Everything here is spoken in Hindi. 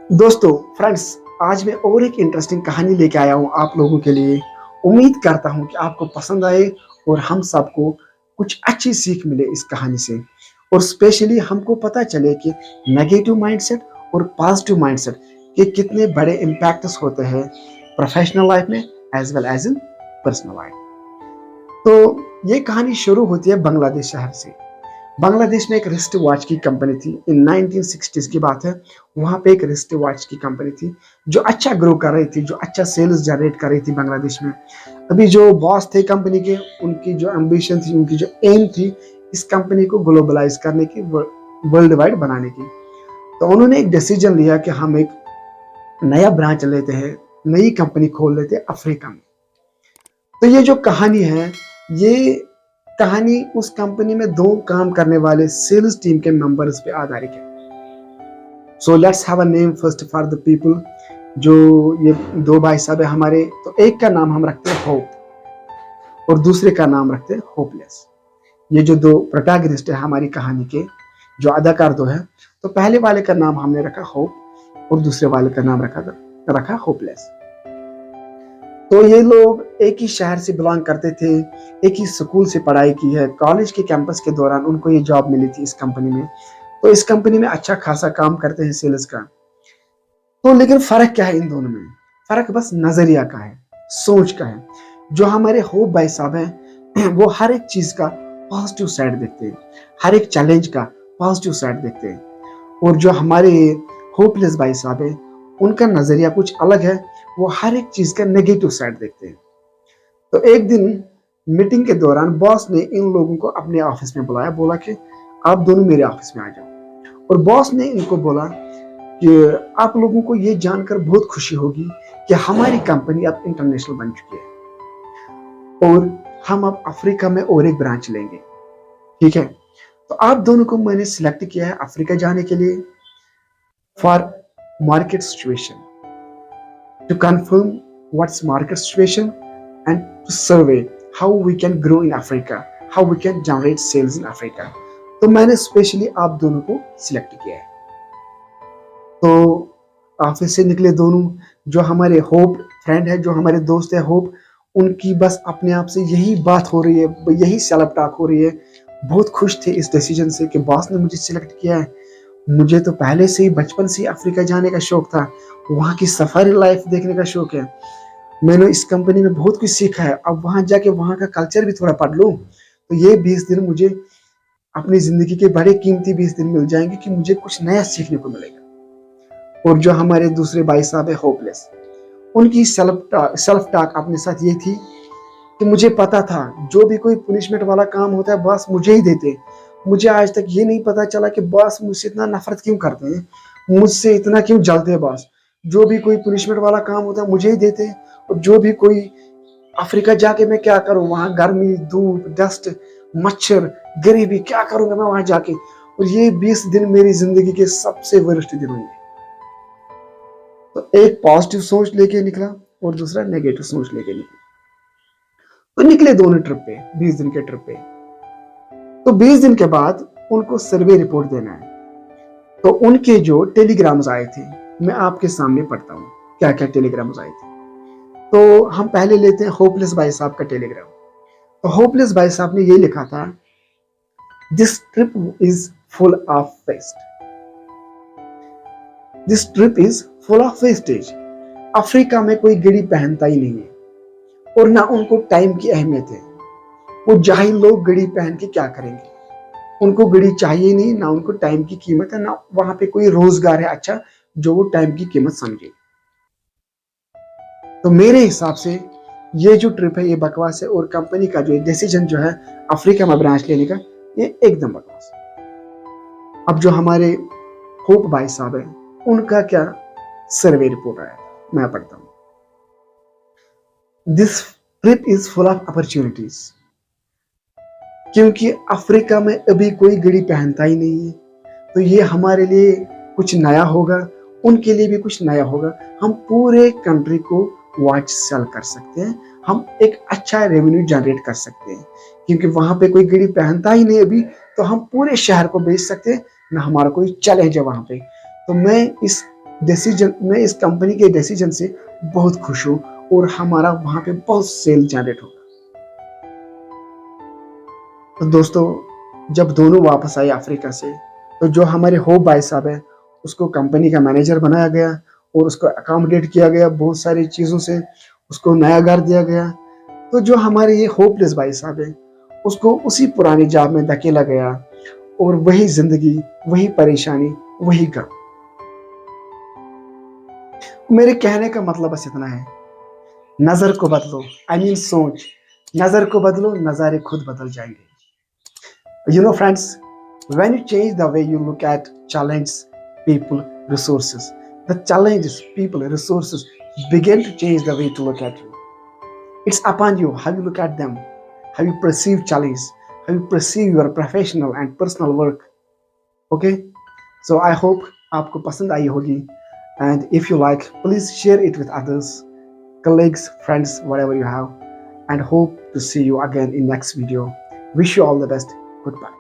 दोस्तों, फ्रेंड्स, आज मैं और एक इंटरेस्टिंग कहानी लेके आया हूँ आप लोगों के लिए। उम्मीद करता हूँ कि आपको पसंद आए और हम सबको कुछ अच्छी सीख मिले इस कहानी से। और स्पेशली हमको पता चले कि नेगेटिव माइंडसेट और पॉजिटिव माइंडसेट के कितने बड़े इम्पैक्ट्स होते हैं प्रोफेशनल लाइफ में as well as in personal life. तो ये कहानी शुरू होती है बांग्लादेश शहर से। बांग्लादेश में एक रिस्ट वॉच की कंपनी थी। इन 1960s की बात है। वहां पे एक रिस्ट वॉच की कंपनी थी जो अच्छा ग्रो कर रही थी, जो अच्छा सेल्स जनरेट कर रही थी बांग्लादेश में। अभी जो बॉस थे कंपनी के, उनकी जो एम्बिशन थी, उनकी जो एम थी इस कंपनी को ग्लोबलाइज करने की, वर्ल्ड वाइड बनाने की। तो उन्होंने एक डिसीजन लिया कि हम एक नया ब्रांच लेते हैं, नई कंपनी खोल लेते हैं अफ्रीका में। तो ये जो कहानी है, ये कहानी उस कंपनी में दो काम करने वाले सेल्स टीम के मेंबर्स पे आधारित है। So let's have a name first for the people. जो ये दो भाई साहब है हमारे, तो एक का नाम हम रखते हैं होप और दूसरे का नाम रखते हैं होपलेस। ये जो दो प्रोटैगनिस्ट है हमारी कहानी के, जो अदाकार दो है, तो पहले वाले का नाम हमने रखा होप और दूसरे वाले का नाम रखा होपलेस। तो ये लोग एक ही शहर से बिलोंग करते थे, एक ही स्कूल से पढ़ाई की है। कॉलेज के कैंपस के दौरान उनको ये जॉब मिली थी इस कंपनी में। तो इस कंपनी में अच्छा खासा काम करते हैं सेल्स का। तो लेकिन फर्क क्या है इन दोनों में? फर्क बस नजरिया का है, सोच का है। जो हमारे होप भाई साहब हैं वो हर एक चीज का पॉजिटिव साइड देखते हैं, हर एक चैलेंज का पॉजिटिव साइड देखते हैं। और जो हमारे होपलेस भाई साहब हैं, उनका नजरिया कुछ अलग है। वो हर एक चीज का नेगेटिव साइड देखते हैं। तो एक दिन मीटिंग के दौरान बॉस ने इन लोगों को अपने ऑफिस में बुलाया, बोला कि आप दोनों मेरे ऑफिस में आ जाओ। और बॉस ने इनको बोला कि आप लोगों को ये जानकर बहुत खुशी होगी कि हमारी कंपनी अब इंटरनेशनल बन चुकी है और हम अब अफ्रीका में और एक ब्रांच लेंगे। ठीक है, तो आप दोनों को मैंने सिलेक्ट किया है अफ्रीका जाने के लिए for market situation, to confirm what's market situation and to survey how we can grow in Africa, how we can generate sales in Africa। तो मैंने स्पेशली आप दोनों को सिलेक्ट किया है। तो ऑफिस से निकले दोनों। जो हमारे होप फ्रेंड है, जो हमारे दोस्त है होप, उनकी बस अपने आप से यही बात हो रही है, यही सेल्फ टॉक हो रही है। बहुत खुश थे इस डिसीजन से कि बॉस ने मुझे सिलेक्ट किया है। मुझे तो पहले से ही बचपन से ही अफ्रीका जाने का शौक था, वहाँ की सफारी लाइफ देखने का शौक है। मैंने इस कंपनी में बहुत कुछ सीखा है, अब वहाँ जाके वहाँ का कल्चर भी थोड़ा पढ़ लूँ तो ये 20 दिन मुझे अपनी जिंदगी के बड़े कीमती 20 दिन मिल जाएंगे कि मुझे कुछ नया सीखने को मिलेगा। और जो हमारे दूसरे भाई साहब है होपलेस, उनकी सेल्फ टॉक अपने साथ ये थी कि मुझे पता था जो भी कोई पुनिशमेंट वाला काम होता है बॉस मुझे ही देते। मुझे आज तक ये नहीं पता चला कि बॉस मुझसे इतना नफरत क्यों करते हैं, मुझसे इतना क्यों जलते हैं बॉस। जो भी कोई पुनिशमेंट वाला काम होता है मुझे ही देते हैं। और जो भी कोई अफ्रीका जाके मैं क्या करूं, वहां गर्मी, धूप, डस्ट, मच्छर, गरीबी, क्या करूंगा मैं वहां जाके। और ये 20 दिन मेरी जिंदगी के सबसे वरिष्ठ दिन होंगे। तो एक पॉजिटिव सोच लेके निकला और दूसरा नेगेटिव सोच लेके निकला। तो निकले दोनों ट्रिप पे, 20 दिन के ट्रिप पे। तो 20 दिन के बाद उनको सर्वे रिपोर्ट देना है। तो उनके जो टेलीग्राम्स आए थे, मैं आपके सामने पढ़ता हूँ क्या क्या टेलीग्राम्स आए थे। तो हम पहले लेते हैं होपलेस भाई साहब का टेलीग्राम। तो होपलेस भाई साहब ने ये लिखा था, this trip is full of waste, this trip is full of wastage. Africa में कोई घड़ी पहनता ही नहीं है और ना उनको टाइम की अहमियत है। वो जाहिल लोग घड़ी पहन के क्या करेंगे, उनको घड़ी चाहिए नहीं, ना उनको टाइम की कीमत है, ना वहां पे कोई रोजगार है अच्छा जो वो टाइम की कीमत समझे। तो मेरे हिसाब से ये जो ट्रिप है ये बकवास है और कंपनी का जो डिसीजन जो है अफ्रीका में ब्रांच लेने का, ये एकदम बकवास है। अब जो हमारे होप भाई साहब है, उनका क्या सर्वे रिपोर्ट आया, मैं पढ़ता हूँ। This trip is full of opportunities, क्योंकि अफ्रीका में अभी कोई घड़ी पहनता ही नहीं है, तो ये हमारे लिए कुछ नया होगा, उनके लिए भी कुछ नया होगा। हम पूरे कंट्री को वॉच सेल कर सकते हैं, हम एक अच्छा रेवेन्यू जनरेट कर सकते हैं, क्योंकि वहां पे कोई घड़ी पहनता ही नहीं अभी, तो हम पूरे शहर को बेच सकते हैं, ना हमारा कोई चैलेंज है वहां पे। तो मैं इस डिसीजन, मैं इस कंपनी के डिसीजन से बहुत खुश हूँ और हमारा वहाँ पे बहुत सेल जनरेट होगा। तो दोस्तों, जब दोनों वापस आए अफ्रीका से, तो जो हमारे होप भाई साहब है उसको कंपनी का मैनेजर बनाया गया और उसको अकोमोडेट किया गया बहुत सारी चीज़ों से, उसको नया घर दिया गया। तो जो हमारे ये होपलेस भाई साहब है उसको उसी पुरानी जॉब में धकेला गया और वही जिंदगी, वही परेशानी, वही गम। मेरे कहने का मतलब बस इतना है, नजर को बदलो, आई मीन सोच, नजर को बदलो, नजारे खुद बदल जाएंगे। You know, friends, when you change the way you look at challenge, people, resources, the challenges, people, resources begin to change the way to look at you. It's upon you how you look at them, how you perceive challenge, how you perceive your professional and personal work. Okay, so I hope आपको पसंद आई होगी, and if you like, please share it with others, colleagues, friends, whatever you have, and hope to see you again in next video. Wish you all the best. Goodbye.